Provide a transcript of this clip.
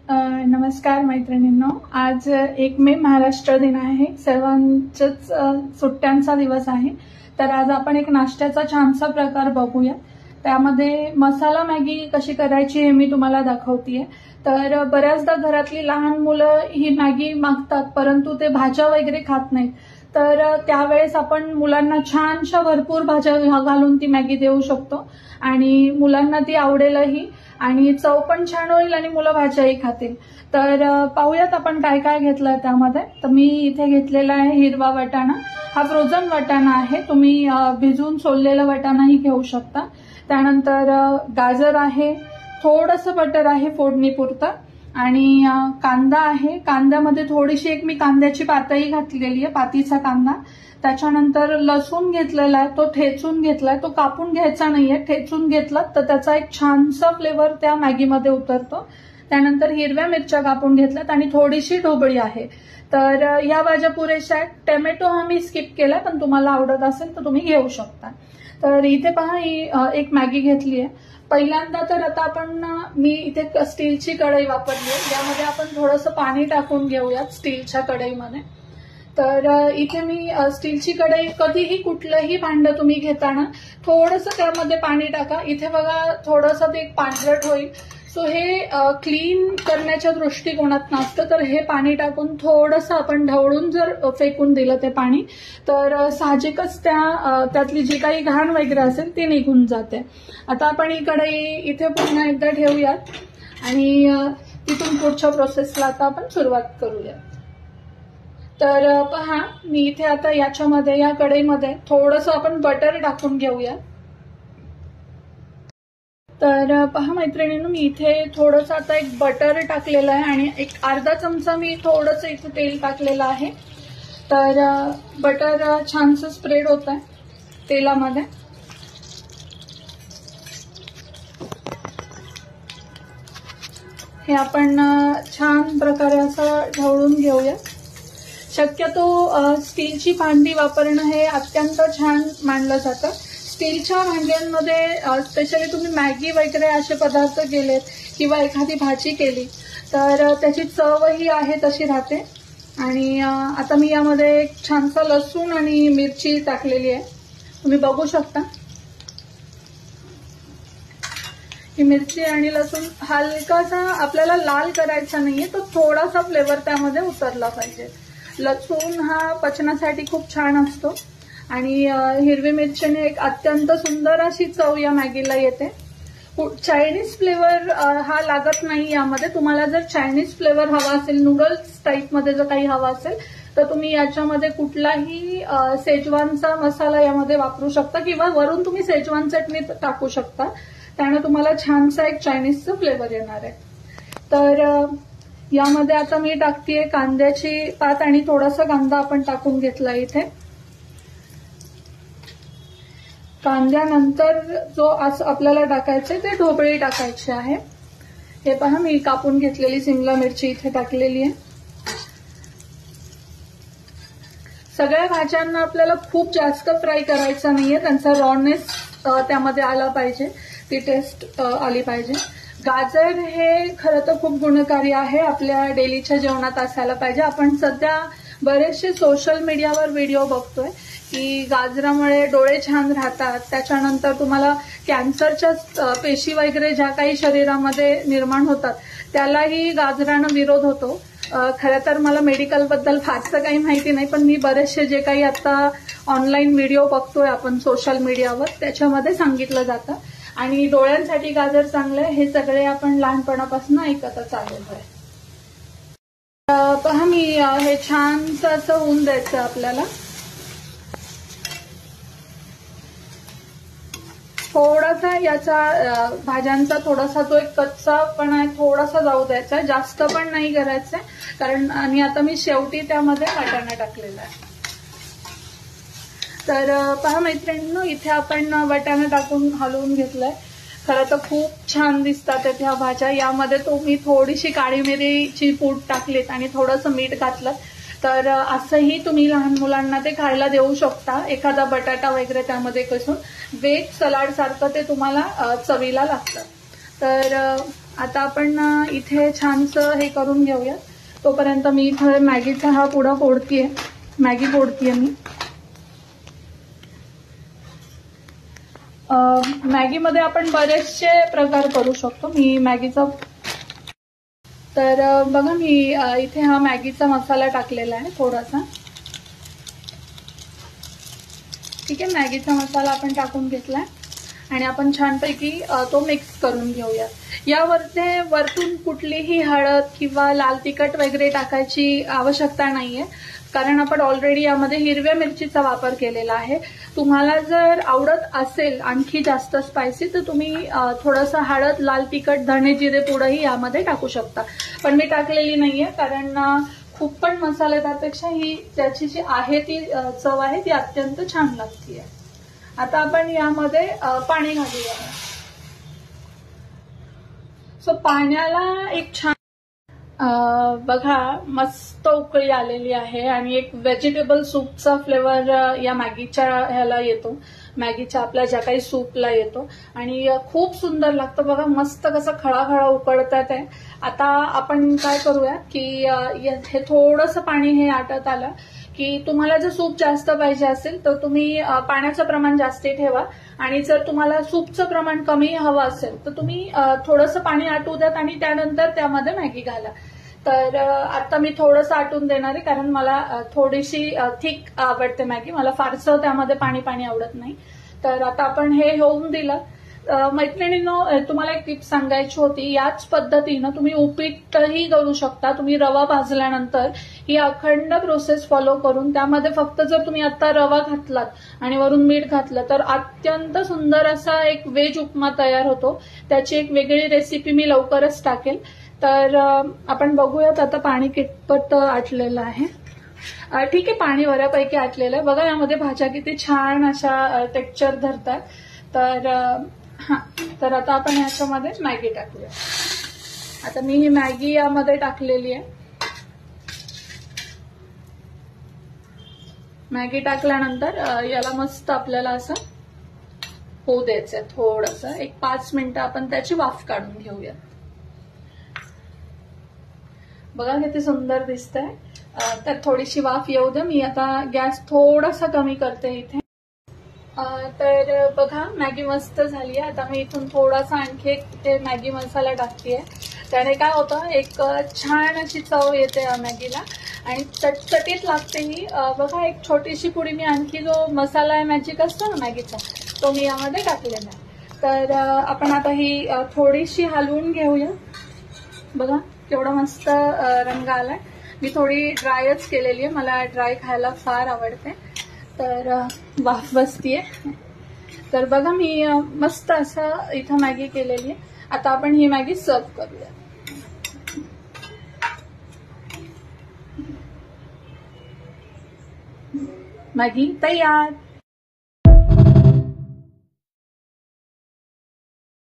नमस्कार मैत्रिणींनो, आज 1 मे महाराष्ट्र दिन आहे. सर्वांच्याच सुट्ट्यांचा दिवस आहे. तर आज आपण एक नाश्त्याचा छानसा प्रकार बघूया. त्यामध्ये मसाला मॅगी कशी करायची हे मी तुम्हाला दाखवतेय. तर बऱ्याचदा घरातली लहान मुलं ही मॅगी मागतात, परंतु ते भाज्या वगैरे खात नाहीत. तर त्यावेळेस आपण मुलांना छानशा भरपूर भाज्या घालून ती मॅगी देऊ शकतो आणि मुलांना ती आवडेलही आणि चव पण छान होईल आणि मुलं भाज्याही खातील. तर पाहूयात आपण काय काय घेतलंय त्यामध्ये. तर मी इथे घेतलेला आहे हिरवा वाटाणा. हा फ्रोझन वाटाणा आहे, तुम्ही भिजवून सोललेला वाटाणाही घेऊ शकता. त्यानंतर गाजर आहे, थोडंसं बटर आहे फोडणीपुरतं आणि कांदा आहे. कांद्यामध्ये थोडीशी एक मी कांद्याची पातही घातलेली आहे, पातीचा कांदा. त्याच्यानंतर लसूण घेतलेला आहे, तो ठेचून घेतलाय. तो कापून घ्यायचा नाहीये, ठेचून घेतला तर त्याचा एक छानसा फ्लेवर त्या मॅगीमध्ये उतरतो. त्यानंतर हिरव्या मिरच्या कापून घेतल्यात आणि थोडीशी ढोबळी आहे. तर या भाज्या पुरेशा आहेत. टोमॅटो हा मी स्किप केला, पण तुम्हाला आवडत असेल तर तुम्ही घेऊ शकता. तर इथे पहा, ही एक मॅगी घेतली आहे. पहिल्यांदा तर आता मी इथे स्टीलची कढई वापरली आहे. यामध्ये आपण थोडंसं पाणी टाकून घेऊयात स्टीलच्या कढईमध्ये. तर इथे मी स्टीलची कढई, कधीही कुठलंही भांड तुम्ही घेताना थोडंसं त्यामध्ये पाणी टाका. इथे बघा थोडंसं ते पांढरट होईल. सो हे क्लीन करण्याच्या दृष्टिकोनात नसतं, तर हे पाणी टाकून थोडंसं आपण ढवळून जर फेकून दिलं ते पाणी, तर साहजिकच त्यातली जी काही घाण वगैरे असेल ती निघून जाते. आता आपण ही कढई इथे पुन्हा एकदा ठेवूयात आणि तिथून पुढच्या प्रोसेसला आता आपण सुरुवात करूया. तर पहा, मी इथे आता याच्यामध्ये, या कढईमध्ये थोडंसं आपण बटर टाकून घेऊया. तर पहा मैत्रिणींनो, मी इथे थोडंसं आता एक बटर टाकलेलं आहे आणि एक अर्धा चमचा मी थोडंसं इथे तेल टाकलेलं आहे. तर बटर छानसं स्प्रेड होत आहे तेलामध्ये. हे आपण छान प्रकारे असं ढवळून घेऊया. शक्यतो स्टीलची भांडी वापरणं हे अत्यंत छान मानलं जातं. स्टीलच्या भांड्यांमध्ये स्पेशली तुम्ही मॅगी वगैरे असे पदार्थ केलेत किंवा एखादी भाजी केली तर त्याची चवही आहे तशी राहते. आणि आता मी यामध्ये एक छानसा लसूण आणि मिरची टाकलेली आहे, तुम्ही बघू शकता. ही मिरची आणि लसूण हलकासा आपल्याला लाल करायचा नाहीये, तो थोडासा फ्लेवर त्यामध्ये उतरला पाहिजे. लसूण हा पचनासाठी खूप छान असतो आणि हिरवी मिरचीने एक अत्यंत सुंदर अशी चव या मॅगीला येते. चायनीज फ्लेवर हा लागत नाही यामध्ये. तुम्हाला जर चायनीज फ्लेवर हवा असेल, नूडल्स टाईपमध्ये जर काही हवा असेल, तर तुम्ही याच्यामध्ये कुठलाही शेजवानचा मसाला यामध्ये वापरू शकता किंवा वरून तुम्ही शेजवान चटणी टाकू शकता. त्याने तुम्हाला छानसा एक चायनीजचा फ्लेवर येणार आहे. तर यामध्ये आता मी टाकतेय कांद्याची पात आणि थोडासा कांदा आपण टाकून घेतला इथे. कांद्यानंतर जो असं आपल्याला टाकायचे ते ढोबळी टाकायची आहे. हे पहा, मी कापून घेतलेली सिमला मिरची इथे टाकलेली आहे. सगळ्या भाज्यांना आपल्याला खूप जास्त फ्राय करायचा नाहीये, त्यांचा रॉनेस त्यामध्ये आला पाहिजे, ती टेस्ट आली पाहिजे. गाजर हे खरं तर खूप गुणकारी आहे, आपल्या डेलीच्या जेवणात असायला पाहिजे. आपण सध्या बरेचसे सोशल मीडियावर व्हिडिओ बघतोय की गाजरामुळे डोळे छान राहतात, त्याच्यानंतर तुम्हाला कॅन्सरच्या पेशी वगैरे ज्या काही शरीरामध्ये निर्माण होतात त्यालाही गाजरानं विरोध होतो. खरं तर मला मेडिकलबद्दल फारसं काही माहिती नाही, पण मी बरेचसे जे काही आता ऑनलाईन व्हिडिओ बघतोय आपण सोशल मीडियावर त्याच्यामध्ये सांगितलं जातं. आणि डोळ्यांसाठी गाजर चांगलं आहे, हे सगळे आपण लहानपणापासून ऐकतच आलेलो आहे. पहा, मी हे छानसं असं होऊन द्यायचं आपल्याला. थोडासा याचा भाज्यांचा थोडासा जो एक कच्चापणा आहे थोडासा जाऊ द्यायचा, जास्त पण नाही करायचंय, कारण आणि आता मी शेवटी त्यामध्ये वाटाणा टाकलेला आहे. तर पहा मैत्रिणींनो, इथे आपण वाटाणा टाकून हलवून घेतलाय. खरं तर खूप छान दिसतात ह्या भाज्या. यामध्ये तुम्ही थोडीशी काळी मिरीची पूड टाकलीत आणि थोडंसं मीठ घातलं तर असंही तुम्ही लहान मुलांना ते खायला देऊ शकता. एखादा बटाटा वगैरे त्यामध्ये कसून वेज सलाड सारखं ते तुम्हाला चवीला लागतं. तर आता आपण इथे छानसं हे करून घेऊया. तोपर्यंत मी इथे मॅगीचा हा पुडा फोडतीये. मॅगी फोडतीये मी. मॅगीमध्ये आपण बरेचसे प्रकार करू शकतो. मी मॅगीचा तर बघा मी इथे हा मॅगीचा मसाला टाकलेला आहे थोडासा. ठीक आहे, मॅगीचा मसाला आपण टाकून घेतलाय आणि आपण छानपैकी तो मिक्स करून घेऊया. यावरती वरतून कुठलीही हळद किंवा लाल तिखट वगैरे टाकायची आवश्यकता नाहीये, कारण आपण ऑलरेडी यामध्ये हिरव्या मिरचीचा वापर केलेला आहे. तुम्हाला जर आवडत असेल आणखी जास्त स्पायसी तर तुम्ही थोडंसं हळद, लाल तिखट, धणे जिरे पूडही यामध्ये टाकू शकता. पण मी टाकलेली नाहीये, कारण खूप पण मसाला त्यापेक्षा ही त्याची जी आहे ती चव आहे ती अत्यंत छान लागते. आता आपण यामध्ये पाणी घालूया. सो पाण्याला एक छान बघा मस्त उकळी आलेली आहे आणि एक व्हेजिटेबल सूपचा फ्लेवर या मॅगीच्या ह्याला येतो. मॅगीच्या आपल्या ज्या काही सूपला येतो आणि खूप सुंदर लागतं. बघा मस्त कसं खळाखळा उकळतात आहे. आता आपण काय करूया की हे थोडंसं पाणी हे आटत आलं की तुम्हाला जर सूप जास्त पाहिजे असेल तर तुम्ही पाण्याचं प्रमाण जास्ती ठेवा आणि जर तुम्हाला सूपचं प्रमाण कमी हवं असेल तर तुम्ही थोडंसं पाणी आटू द्यात आणि त्यानंतर त्यामध्ये मॅगी घाला. तर आता मी थोडंसं आटून देणार आहे, कारण मला थोडीशी थिक आवडते मॅगी. मला फारसं त्यामध्ये पाणी पाणी आवडत नाही. तर आता आपण हे होऊन दिलं. मैत्रिणींनो, तुम्हाला एक टिप सांगायची होती. याच पद्धतीनं तुम्ही उपीटही करू शकता. तुम्ही रवा भाजल्यानंतर ही अखंड प्रोसेस फॉलो करून त्यामध्ये फक्त जर तुम्ही आता रवा घातलात आणि वरून मीठ घातलं तर अत्यंत सुंदर असा एक व्हेज उपमा तयार होतो. त्याची एक वेगळी रेसिपी मी लवकरच टाकेल. तर आपण बघूयात आता पाणी कितपत आटलेलं आहे. ठीक आहे, पाणी बऱ्यापैकी आटलेलं आहे. बघा यामध्ये भाज्या किती छान अशा टेक्स्चर धरतात. तर आता आपण याच्यामध्ये मॅगी टाकूया. आता मी ही मॅगी यामध्ये टाकलेली आहे. मॅगी टाकल्यानंतर याला मस्त आपल्याला असं होऊ द्यायचंय. थोडंसं एक 5 मिनिटं आपण त्याची वाफ काढून घेऊया. बघा किती सुंदर दिसतंय. तर थोडीशी वाफ येऊ दे. मी आता गॅस थोडासा कमी करते इथे. तर बघा मॅगी मस्त झाली आहे. आता मी इथून थोडासा आणखी एक इथे मॅगी मसाला टाकतेय. त्याने काय होतं, एक छान अशी चव येते या मॅगीला आणि चटचटीत लागते ही. बघा एक छोटीशी पुडी मी आणखी जो मसाला आहे मॅजिक असतो ना मॅगीचा, तो मी यामध्ये टाकलेला आहे. तर आपण आता ही थोडीशी हलवून घेऊया. बघा केवढा मस्त रंग आलाय. मी थोडी ड्रायच केलेली आहे. मला ड्राय खायला फार आवडते. तर वाफ बसतीये. तर बघा मी मस्त असं इथं मॅगी केलेली आहे. आता आपण ही मॅगी सर्व करूया. मॅगी तयार.